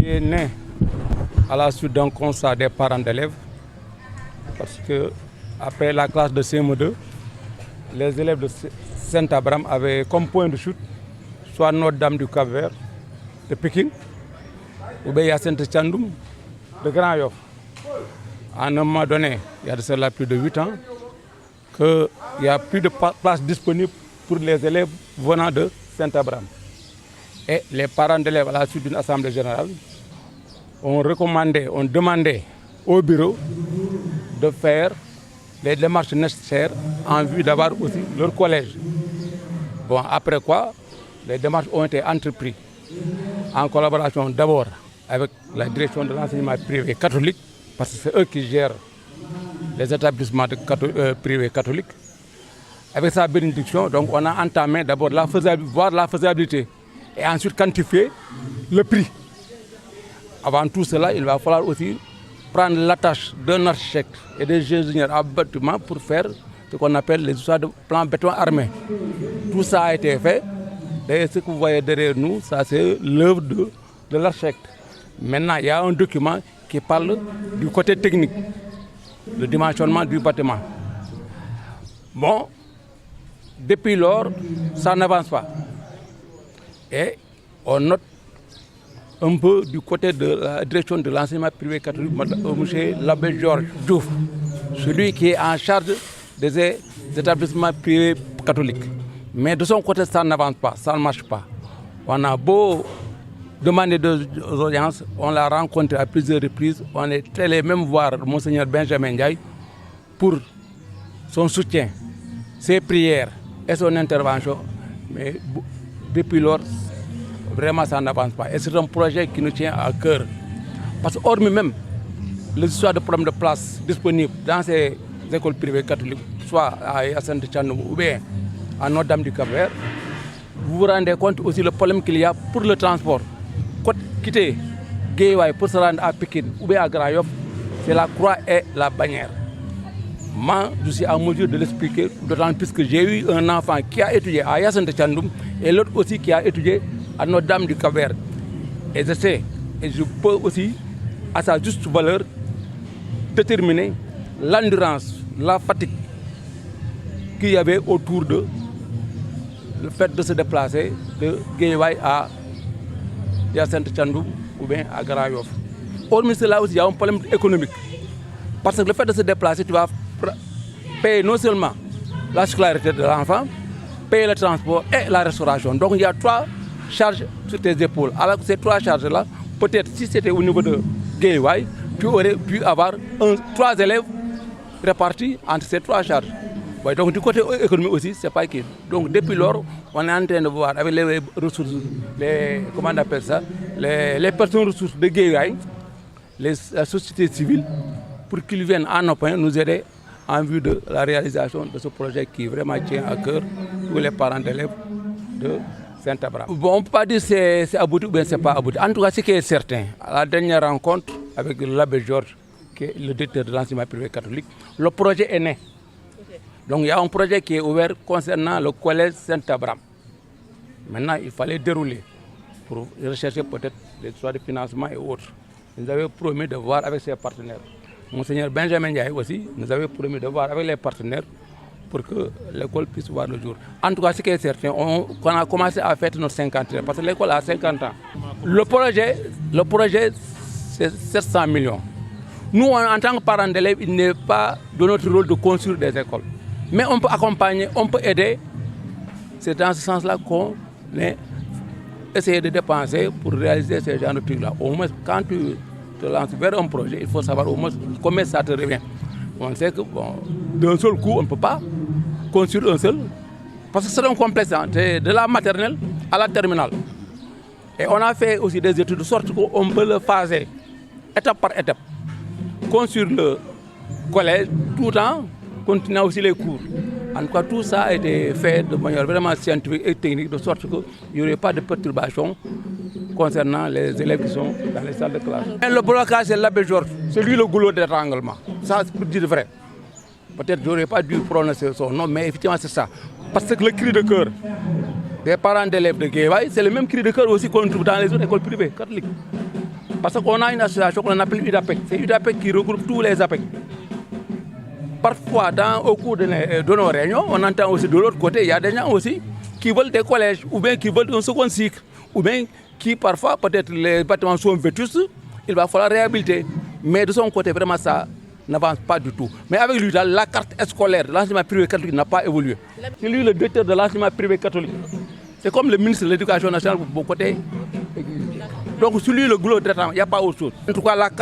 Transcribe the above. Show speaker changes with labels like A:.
A: est né à la suite d'un constat des parents d'élèves, parce que après la classe de CM2, les élèves de Saint-Abraham avaient comme point de chute soit Notre-Dame du Cap-Vert de Pékin, ou bien Hyacinthe Thiandoum de Grand Yoff. À un moment donné, il y a de cela plus de 8 ans, qu'il n'y a plus de place disponible pour les élèves venant de Saint-Abraham. Et les parents d'élèves, à la suite d'une assemblée générale, ont demandé au bureau de faire les démarches nécessaires en vue d'avoir aussi leur collège. Bon, après quoi, les démarches ont été entreprises en collaboration d'abord avec la direction de l'enseignement privé catholique, parce que c'est eux qui gèrent les établissements privés catholiques. Avec sa bénédiction, donc on a entamé d'abord voir la faisabilité et ensuite quantifier le prix. Avant tout cela, il va falloir aussi prendre la tâche d'un architecte et des ingénieurs en bâtiment pour faire ce qu'on appelle les histoires de plan béton armé. Tout ça a été fait. Et ce que vous voyez derrière nous, ça c'est l'œuvre de l'architecte. Maintenant, il y a un document qui parle du côté technique, le dimensionnement du bâtiment. Bon, depuis lors, ça n'avance pas. Et on note un peu du côté de la direction de l'enseignement privé catholique, M. l'abbé Georges Diouf, celui qui est en charge des établissements privés catholiques. Mais de son côté, ça n'avance pas, ça ne marche pas. On a beau demander des audiences, on l'a rencontré à plusieurs reprises, on est allé même voir Monseigneur Benjamin Ndiaye pour son soutien, ses prières et son intervention. Mais depuis lors, vraiment ça n'avance pas. Et c'est un projet qui nous tient à cœur. Parce que hormis même les histoires de problèmes de place disponibles dans ces écoles privées catholiques, soit à Hyacinthe Thiandoum ou bien à Notre-Dame du Cap-Vert, vous vous rendez compte aussi le problème qu'il y a pour le transport. Quitter Guédiawaye pour se rendre à Pékin ou bien à Grand Yoff, c'est la croix et la bannière. Moi, je suis en mesure de l'expliquer, d'autant plus que j'ai eu un enfant qui a étudié à Hyacinthe Thiandoum et l'autre aussi qui a étudié à Notre-Dame du Cap-Vert. Et je sais, et je peux aussi, à sa juste valeur, déterminer l'endurance, la fatigue qu'il y avait autour de le fait de se déplacer de Guédiawaye à Hyacinthe Thiandoum ou bien à Grand Yoff. Hormis cela aussi, il y a un problème économique. Parce que le fait de se déplacer, tu vas payer non seulement la scolarité de l'enfant, payer le transport et la restauration. Donc il y a 3 charges sur tes épaules. Alors que ces 3 charges-là, peut-être si c'était au niveau de Guédiawaye, tu aurais pu avoir 3 élèves répartis entre ces 3 charges. Ouais, donc du côté économique aussi, c'est pas qui. Donc depuis lors, on est en train de voir avec les ressources, comment on appelle ça, les personnes ressources de Guédiawaye, la société civile, pour qu'ils viennent en appui nous aider en vue de la réalisation de ce projet qui vraiment tient à cœur tous les parents d'élèves de Saint-Abraham. Bon, on ne peut pas dire si c'est abouti ou bien c'est pas abouti. En tout cas, ce qui est certain, à la dernière rencontre avec l'abbé Georges, qui est le directeur de l'enseignement privé catholique, le projet est né. Donc il y a un projet qui est ouvert concernant le collège Saint-Abraham. Maintenant, il fallait dérouler pour rechercher peut-être les choix de financement et autres. Nous avons promis de voir avec ses partenaires. Monseigneur Benjamin Ndiaye aussi nous avait promis de voir avec les partenaires pour que l'école puisse voir le jour. En tout cas, ce qui est certain, on a commencé à fêter notre 50 ans, parce que l'école a 50 ans. Le projet c'est 700 millions. Nous, en tant que parents d'élèves, il n'est pas de notre rôle de construire des écoles. Mais on peut accompagner, on peut aider. C'est dans ce sens-là qu'on essaie de dépenser pour réaliser ce genre de trucs-là. Au moins, quand tu te lances vers un projet, il faut savoir au moins combien ça te revient. On sait que d'un seul coup, on ne peut pas construire un seul. Parce que c'est un complexe, hein, de la maternelle à la terminale. Et on a fait aussi des études de sorte qu'on peut le phaser étape par étape. Construire le collège tout en continuant aussi les cours. En tout cas, tout ça a été fait de manière vraiment scientifique et technique, de sorte qu'il n'y aurait pas de perturbations concernant les élèves qui sont dans les salles de classe. Et le blocage, c'est l'abbé Georges, c'est lui le goulot d'étranglement. Ça, c'est pour dire vrai. Peut-être que je n'aurais pas dû prononcer son nom, mais effectivement, c'est ça. Parce que le cri de cœur des parents d'élèves de Guédiawaye, c'est le même cri de cœur aussi qu'on trouve dans les autres écoles privées catholiques. Parce qu'on a une association qu'on appelle UDAPEC. C'est UDAPEC qui regroupe tous les APEC. Parfois, au cours de nos réunions, on entend aussi de l'autre côté, il y a des gens aussi qui veulent des collèges, ou bien qui veulent un second cycle, ou bien qui parfois, peut-être les bâtiments sont vétustes, il va falloir réhabiliter. Mais de son côté, vraiment, ça n'avance pas du tout. Mais avec lui, la carte scolaire de l'enseignement privé catholique n'a pas évolué. C'est lui le directeur de l'enseignement privé catholique. C'est comme le ministre de l'Éducation nationale de mon côté. Donc, sur lui, le goulot de il n'y a pas autre chose. En tout cas, la carte